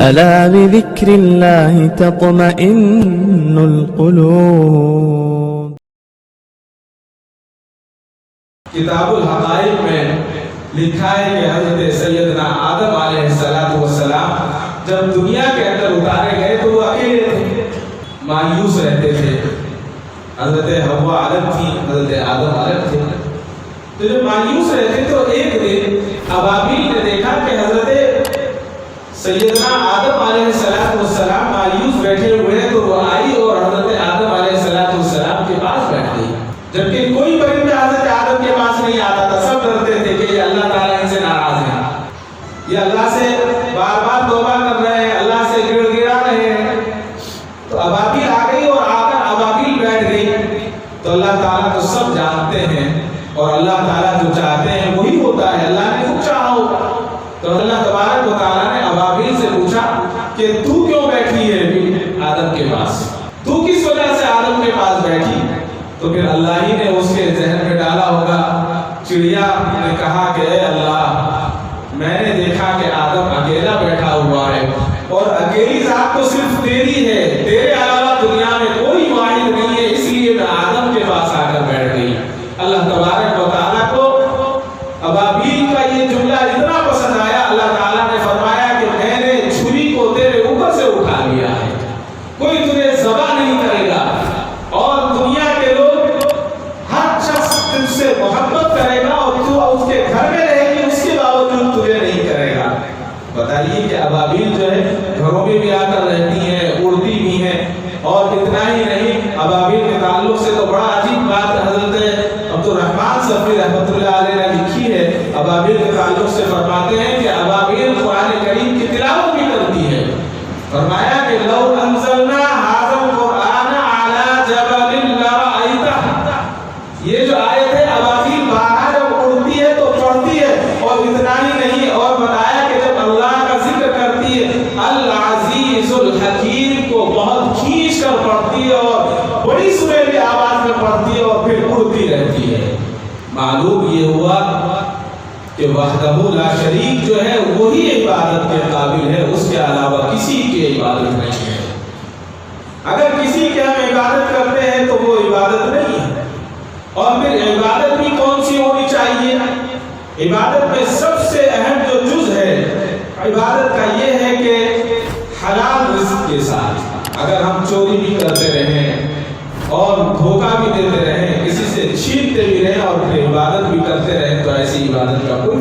ألا بذكر الله تطمئن القلوب. کتاب الحقائق میں لکھا ہے کہ حضرت سیدنا آدم علیہ السلام جب دنیا کے اندر اتارے گئے تو وہ اکیلے تھے، مایوس رہتے تھے. حضرت حوا الگ تھی، حضرت آدم الگ تھے. تو جب مایوس رہتے تو ایک دن ابابیل نے دیکھا کہ حضرت سیدنا آدم علیہ السلام مایوس بیٹھے ہوئے ہیں، تو وہ آئی اور حضرت آدم علیہ السلام کے پاس بیٹھ گئی. جبکہ کوئی پرندہ حضرت آدم کے پاس نہیں آتا تھا، سب ڈرتے تھے کہ یہ اللہ تعالیٰ ان سے ناراض ہے، یہ اللہ سے بار بار توبہ کر رہے ہیں، اللہ سے گڑ گڑا رہے ہیں. تو ابابیل آ گئی اور آ کر ابابیل بیٹھ گئی. تو اللہ تعالیٰ تو سب جانتے ہیں اور اللہ تعالیٰ جو چاہتے ہیں وہی ہوتا ہے، اللہ نے کچھ چاہا ہوگا. تو اللہ تبارک و تعالیٰ نے ابابیل سے پوچھا کہ تو کیوں بیٹھی ہے آدم کے پاس، تو کس وجہ سے آدم کے پاس بیٹھی. تو پھر اللہ ہی نے اس کے ذہن میں ڈالا ہوگا. چڑیا نے کہا کہ اے اللہ، میں نے دیکھا کہ آدم اکیلا بیٹھا ہوا ہے اور اکیلی ذات تو صرف تیری ہے، تیرے علاوہ دنیا میں کوئی واحد نہیں ہے، اس لیے میں آدم کے پاس آ کر بیٹھ گئی. اللہ تبارک و تعالیٰ کو ابابیل کا یہ جملہ اتنا پسند آیا، اللہ تعالیٰ نے فرمایا کہ میں نے چھری کو تیرے اوپر سے اٹھا لیا ہے، کوئی تجھے ذبح نہیں کرے گا اور دنیا کے لوگ ہر شخص تجھ سے محبت کرے گا اور تو اس کے گھر میں رہے گی، اس کے باوجود تجھے نہیں کرے گا. بتائیے کہ ابابیل جو ہے گھروں میں بھی آ کر رہتی ہیں، اڑتی بھی ہیں. اور اتنا ہی نہیں، ابابیل کے تعلق سے تو بڑا عجیب بات حضرت عبدالرحمن صفی رحمۃ اللہ علیہ نے لکھی ہے. ابابیل کے تعلق سے فرماتے ہیں کہ ابابیل قرآن کریم کی تلاوت بھی کرتی ہے. فرمایا کہ لو انزلنا ھذا القرآن علی جبل لرأیتہ، یہ جو آیت ہے ابابیل باہر جب اڑتی ہے تو پڑھتی ہے. اور اتنا ہی نہیں، اور بتایا کہ جب اللہ کا ذکر کرتی ہے العزیز الحکیم کو بہت کھینچ کر پڑھتی ہے اور بڑی سریلی آواز میں پڑھتی ہے اور پھر اڑتی رہتی ہے. معلوم یہ ہوا کہ وحدہ لا شریک جو ہے وہی عبادت کے قابل ہے، اس کے علاوہ کسی کی عبادت نہیں ہے. اگر کسی کی ہم عبادت کرتے ہیں تو وہ عبادت نہیں ہے. اور پھر عبادت بھی کون سی ہونی چاہیے؟ عبادت میں سب سے اہم جو جز ہے عبادت کا یہ ہے کہ حلال رزق کے ساتھ. اگر ہم چوری بھی کرتے رہیں اور دھوکہ بھی دیتے رہیں، کسی سے چھینتے بھی رہیں اور پھر عبادت بھی کرتے رہیں، تو ایسی عبادت کا کوئی